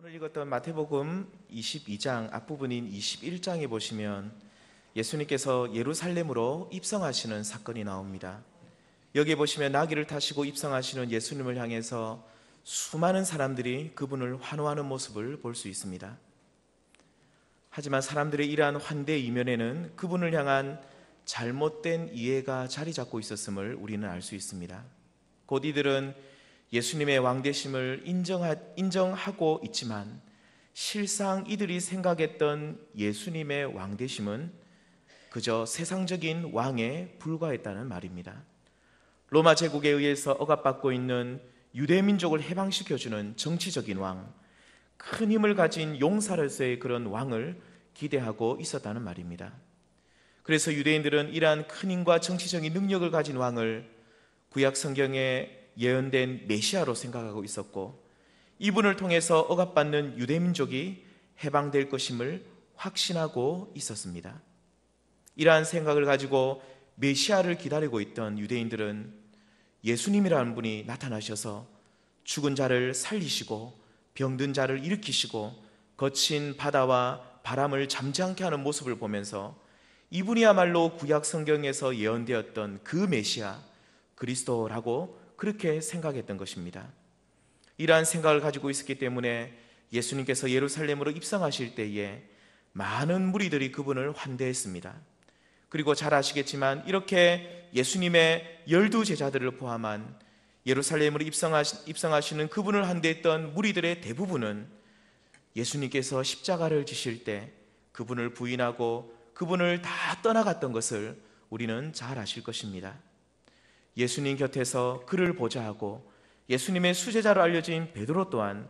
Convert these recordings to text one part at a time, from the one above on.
오늘 읽었던 마태복음 22장 앞부분인 21장에 보시면 예수님께서 예루살렘으로 입성하시는 사건이 나옵니다. 여기에 보시면 나귀를 타시고 입성하시는 예수님을 향해서 수많은 사람들이 그분을 환호하는 모습을 볼 수 있습니다. 하지만 사람들의 이러한 환대 이면에는 그분을 향한 잘못된 이해가 자리 잡고 있었음을 우리는 알 수 있습니다. 곧 이들은 예수님의 왕되심을 인정하고 있지만 실상 이들이 생각했던 예수님의 왕되심은 그저 세상적인 왕에 불과했다는 말입니다. 로마 제국에 의해서 억압받고 있는 유대 민족을 해방시켜주는 정치적인 왕, 큰 힘을 가진 용사로서의 그런 왕을 기대하고 있었다는 말입니다. 그래서 유대인들은 이러한 큰 힘과 정치적인 능력을 가진 왕을 구약 성경에 예언된 메시아로 생각하고 있었고, 이분을 통해서 억압받는 유대 민족이 해방될 것임을 확신하고 있었습니다. 이러한 생각을 가지고 메시아를 기다리고 있던 유대인들은 예수님이라는 분이 나타나셔서 죽은 자를 살리시고 병든 자를 일으키시고 거친 바다와 바람을 잠잠케 하는 모습을 보면서 이분이야말로 구약 성경에서 예언되었던 그 메시아 그리스도라고 그렇게 생각했던 것입니다. 이러한 생각을 가지고 있었기 때문에 예수님께서 예루살렘으로 입성하실 때에 많은 무리들이 그분을 환대했습니다. 그리고 잘 아시겠지만 이렇게 예수님의 12 제자들을 포함한 예루살렘으로 입성하시는 그분을 환대했던 무리들의 대부분은 예수님께서 십자가를 지실 때 그분을 부인하고 그분을 다 떠나갔던 것을 우리는 잘 아실 것입니다. 예수님 곁에서 그를 보자 하고 예수님의 수제자로 알려진 베드로 또한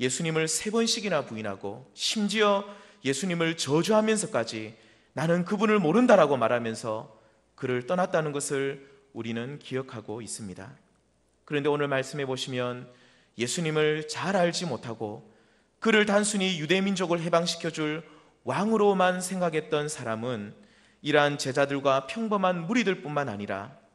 예수님을 3번씩이나 부인하고 심지어 예수님을 저주하면서까지 나는 그분을 모른다라고 말하면서 그를 떠났다는 것을 우리는 기억하고 있습니다. 그런데 오늘 말씀해 보시면 예수님을 잘 알지 못하고 그를 단순히 유대 민족을 해방시켜줄 왕으로만 생각했던 사람은 이러한 제자들과 평범한 무리들뿐만 아니라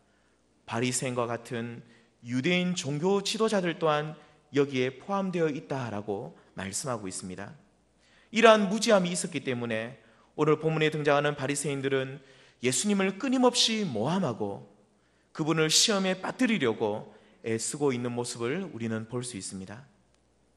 바리새인과 같은 유대인 종교 지도자들 또한 여기에 포함되어 있다라고 말씀하고 있습니다. 이러한 무지함이 있었기 때문에 오늘 본문에 등장하는 바리새인들은 예수님을 끊임없이 모함하고 그분을 시험에 빠뜨리려고 애쓰고 있는 모습을 우리는 볼 수 있습니다.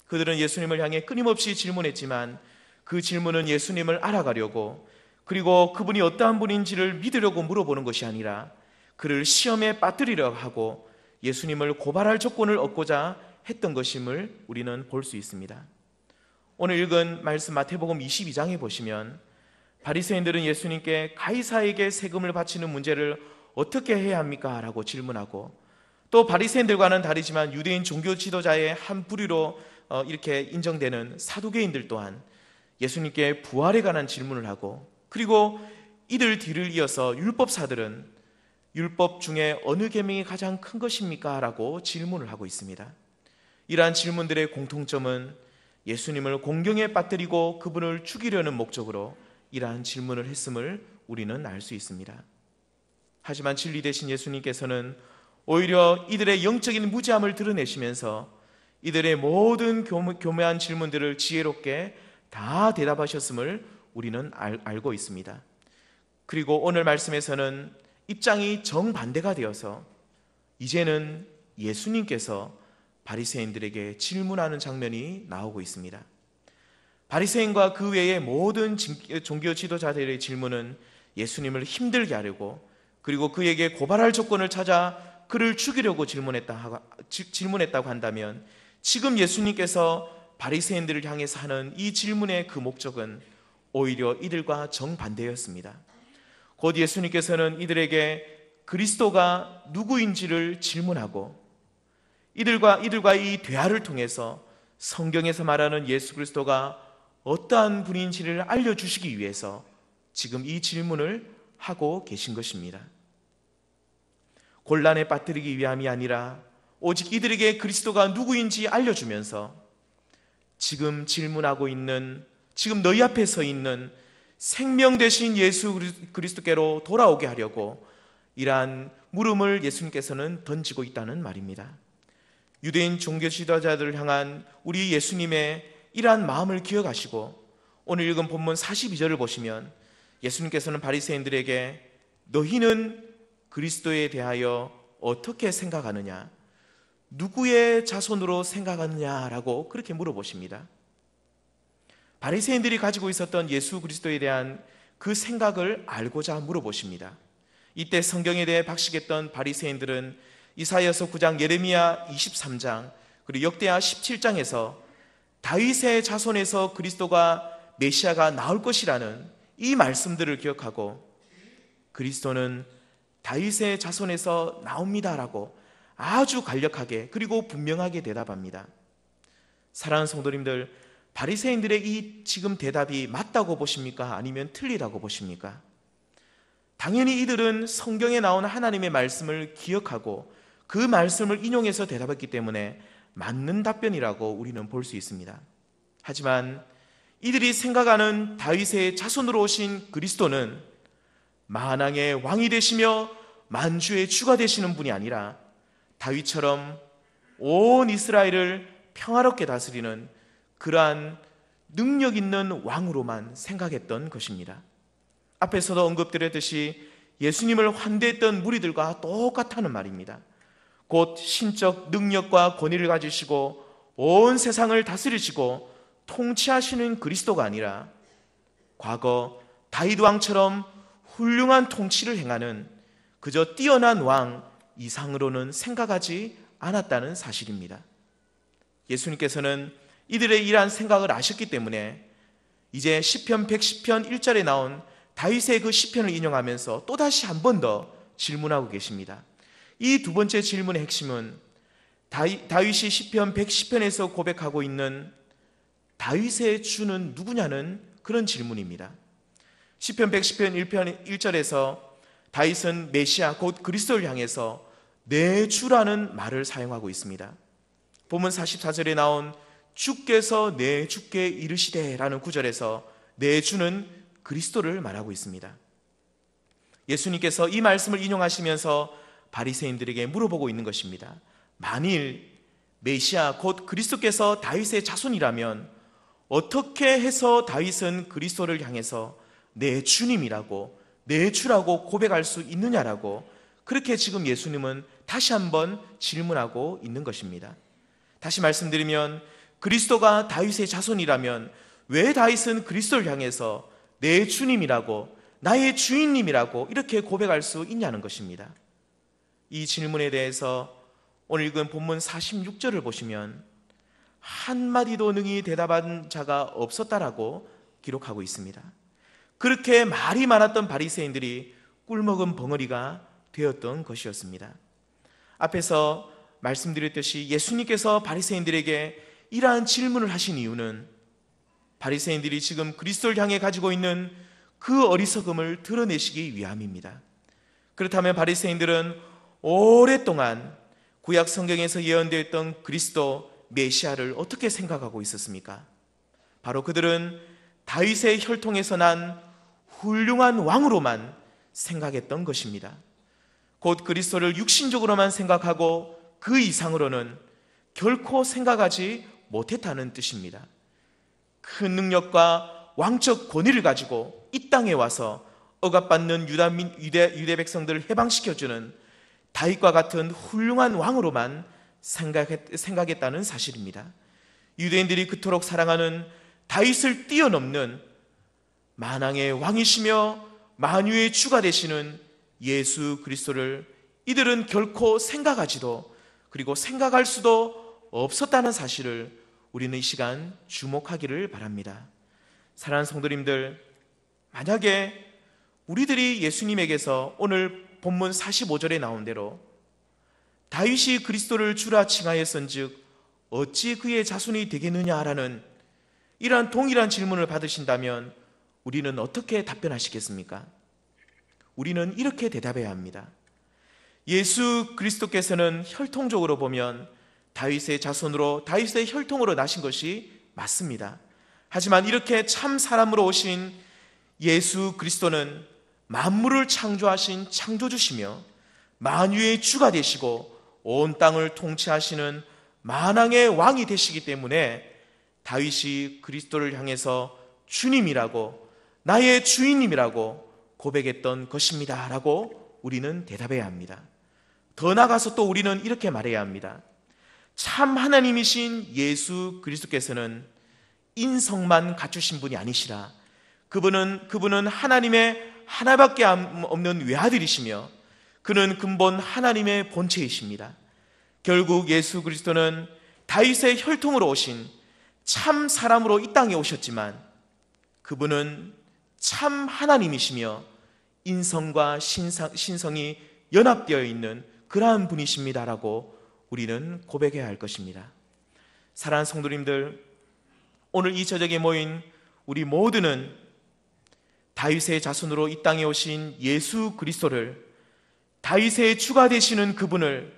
그들은 예수님을 향해 끊임없이 질문했지만 그 질문은 예수님을 알아가려고, 그리고 그분이 어떠한 분인지를 믿으려고 물어보는 것이 아니라 그를 시험에 빠뜨리려 하고 예수님을 고발할 조건을 얻고자 했던 것임을 우리는 볼 수 있습니다. 오늘 읽은 말씀 마태복음 22장에 보시면 바리새인들은 예수님께 가이사에게 세금을 바치는 문제를 어떻게 해야 합니까? 라고 질문하고, 또 바리새인들과는 다르지만 유대인 종교 지도자의 한 부류로 이렇게 인정되는 사두개인들 또한 예수님께 부활에 관한 질문을 하고, 그리고 이들 뒤를 이어서 율법사들은 율법 중에 어느 계명이 가장 큰 것입니까? 라고 질문을 하고 있습니다. 이러한 질문들의 공통점은 예수님을 공경에 빠뜨리고 그분을 죽이려는 목적으로 이러한 질문을 했음을 우리는 알 수 있습니다. 하지만 진리 되신 예수님께서는 오히려 이들의 영적인 무지함을 드러내시면서 이들의 모든 교묘한 질문들을 지혜롭게 다 대답하셨음을 우리는 알고 있습니다. 그리고 오늘 말씀에서는 입장이 정반대가 되어서 이제는 예수님께서 바리새인들에게 질문하는 장면이 나오고 있습니다. 바리새인과 그 외의 모든 종교 지도자들의 질문은 예수님을 힘들게 하려고, 그리고 그에게 고발할 조건을 찾아 그를 죽이려고 질문했다고 한다면, 지금 예수님께서 바리새인들을 향해서 하는 이 질문의 그 목적은 오히려 이들과 정반대였습니다. 곧 예수님께서는 이들에게 그리스도가 누구인지를 질문하고 이들과 이 대화를 통해서 성경에서 말하는 예수 그리스도가 어떠한 분인지를 알려주시기 위해서 지금 이 질문을 하고 계신 것입니다. 곤란에 빠뜨리기 위함이 아니라 오직 이들에게 그리스도가 누구인지 알려주면서 지금 질문하고 있는, 지금 너희 앞에 서 있는 생명 되신 예수 그리스도께로 돌아오게 하려고 이러한 물음을 예수님께서는 던지고 있다는 말입니다. 유대인 종교 지도자들을 향한 우리 예수님의 이러한 마음을 기억하시고 오늘 읽은 본문 42절을 보시면 예수님께서는 바리새인들에게 너희는 그리스도에 대하여 어떻게 생각하느냐, 누구의 자손으로 생각하느냐라고 그렇게 물어보십니다. 바리새인들이 가지고 있었던 예수 그리스도에 대한 그 생각을 알고자 물어보십니다. 이때 성경에 대해 박식했던 바리새인들은 이사야서 9장, 예레미야 23장, 그리고 역대하 17장에서 다윗의 자손에서 그리스도가 메시아가 나올 것이라는 이 말씀들을 기억하고 그리스도는 다윗의 자손에서 나옵니다라고 아주 간략하게 그리고 분명하게 대답합니다. 사랑하는 성도님들, 바리새인들의 이 지금 대답이 맞다고 보십니까? 아니면 틀리다고 보십니까? 당연히 이들은 성경에 나오는 하나님의 말씀을 기억하고 그 말씀을 인용해서 대답했기 때문에 맞는 답변이라고 우리는 볼 수 있습니다. 하지만 이들이 생각하는 다윗의 자손으로 오신 그리스도는 만왕의 왕이 되시며 만주의 주가 되시는 분이 아니라 다윗처럼 온 이스라엘을 평화롭게 다스리는 그러한 능력 있는 왕으로만 생각했던 것입니다. 앞에서도 언급드렸듯이 예수님을 환대했던 무리들과 똑같다는 말입니다. 곧 신적 능력과 권위를 가지시고 온 세상을 다스리시고 통치하시는 그리스도가 아니라 과거 다윗 왕처럼 훌륭한 통치를 행하는 그저 뛰어난 왕 이상으로는 생각하지 않았다는 사실입니다. 예수님께서는 이들의 이러한 생각을 아셨기 때문에 이제 시편 110편 1절에 나온 다윗의 그 시편을 인용하면서 또다시 한 번 더 질문하고 계십니다. 이 두 번째 질문의 핵심은 다윗이 시편 110편에서 고백하고 있는 다윗의 주는 누구냐는 그런 질문입니다. 시편 110편 1편 1절에서 다윗은 메시아 곧 그리스도를 향해서 내 주라는 말을 사용하고 있습니다. 본문 44절에 나온 주께서 내 주께 이르시되 라는 구절에서 내 주는 그리스도를 말하고 있습니다. 예수님께서 이 말씀을 인용하시면서 바리새인들에게 물어보고 있는 것입니다. 만일 메시아 곧 그리스도께서 다윗의 자손이라면 어떻게 해서 다윗은 그리스도를 향해서 내 주님이라고 내 주라고 고백할 수 있느냐라고 그렇게 지금 예수님은 다시 한번 질문하고 있는 것입니다. 다시 말씀드리면 그리스도가 다윗의 자손이라면 왜 다윗은 그리스도를 향해서 내 주님이라고 나의 주인님이라고 이렇게 고백할 수 있냐는 것입니다. 이 질문에 대해서 오늘 읽은 본문 46절을 보시면 한마디도 능히 대답한 자가 없었다라고 기록하고 있습니다. 그렇게 말이 많았던 바리새인들이 꿀먹은 벙어리가 되었던 것이었습니다. 앞에서 말씀드렸듯이 예수님께서 바리새인들에게 이러한 질문을 하신 이유는 바리새인들이 지금 그리스도를 향해 가지고 있는 그 어리석음을 드러내시기 위함입니다. 그렇다면 바리새인들은 오랫동안 구약 성경에서 예언되어 있던 그리스도 메시아를 어떻게 생각하고 있었습니까? 바로 그들은 다윗의 혈통에서 난 훌륭한 왕으로만 생각했던 것입니다. 곧 그리스도를 육신적으로만 생각하고 그 이상으로는 결코 생각하지 못했다는 뜻입니다. 큰 능력과 왕적 권위를 가지고 이 땅에 와서 억압받는 유대 백성들을 해방시켜주는 다윗과 같은 훌륭한 왕으로만 생각했다는 사실입니다. 유대인들이 그토록 사랑하는 다윗을 뛰어넘는 만왕의 왕이시며 만유의 주가 되시는 예수 그리스도를 이들은 결코 생각하지도 그리고 생각할 수도 없었다는 사실을 우리는 이 시간 주목하기를 바랍니다. 사랑하는 성도님들, 만약에 우리들이 예수님에게서 오늘 본문 45절에 나온 대로 다윗이 그리스도를 주라 칭하였은즉 어찌 그의 자손이 되겠느냐라는 이러한 동일한 질문을 받으신다면 우리는 어떻게 답변하시겠습니까? 우리는 이렇게 대답해야 합니다. 예수 그리스도께서는 혈통적으로 보면 다윗의 자손으로 다윗의 혈통으로 나신 것이 맞습니다. 하지만 이렇게 참 사람으로 오신 예수 그리스도는 만물을 창조하신 창조주시며 만유의 주가 되시고 온 땅을 통치하시는 만왕의 왕이 되시기 때문에 다윗이 그리스도를 향해서 주님이라고, 나의 주인님이라고 고백했던 것입니다 라고 우리는 대답해야 합니다. 더 나아가서 또 우리는 이렇게 말해야 합니다. 참 하나님이신 예수 그리스도께서는 인성만 갖추신 분이 아니시라. 그분은 하나님의 하나밖에 없는 외아들이시며 그는 근본 하나님의 본체이십니다. 결국 예수 그리스도는 다윗의 혈통으로 오신 참 사람으로 이 땅에 오셨지만 그분은 참 하나님이시며 인성과 신성이 연합되어 있는 그러한 분이십니다라고 우리는 고백해야 할 것입니다. 사랑하는 성도님들, 오늘 이 저녁에 모인 우리 모두는 다윗의 자손으로 이 땅에 오신 예수 그리스도를, 다윗의 주가 되시는 그분을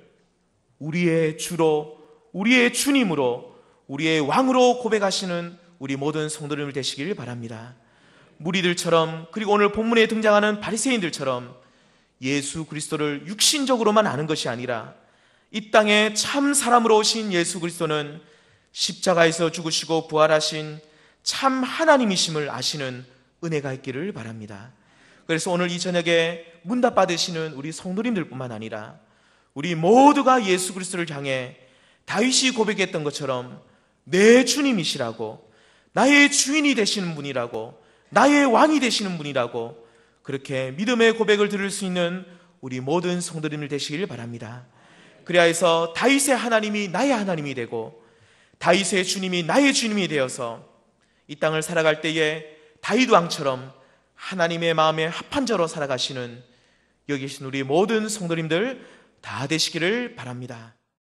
우리의 주로, 우리의 주님으로, 우리의 왕으로 고백하시는 우리 모든 성도님들 되시길 바랍니다. 무리들처럼, 그리고 오늘 본문에 등장하는 바리새인들처럼 예수 그리스도를 육신적으로만 아는 것이 아니라 이 땅에 참 사람으로 오신 예수 그리스도는 십자가에서 죽으시고 부활하신 참 하나님이심을 아시는 은혜가 있기를 바랍니다. 그래서 오늘 이 저녁에 문답 받으시는 우리 성도님들뿐만 아니라 우리 모두가 예수 그리스도를 향해 다윗이 고백했던 것처럼 내 주님이시라고, 나의 주인이 되시는 분이라고, 나의 왕이 되시는 분이라고 그렇게 믿음의 고백을 들을 수 있는 우리 모든 성도님들 되시길 바랍니다. 그래야 해서 다윗의 하나님이 나의 하나님이 되고 다윗의 주님이 나의 주님이 되어서 이 땅을 살아갈 때에 다윗 왕처럼 하나님의 마음에 합한 자로 살아가시는 여기 계신 우리 모든 성도님들 다 되시기를 바랍니다.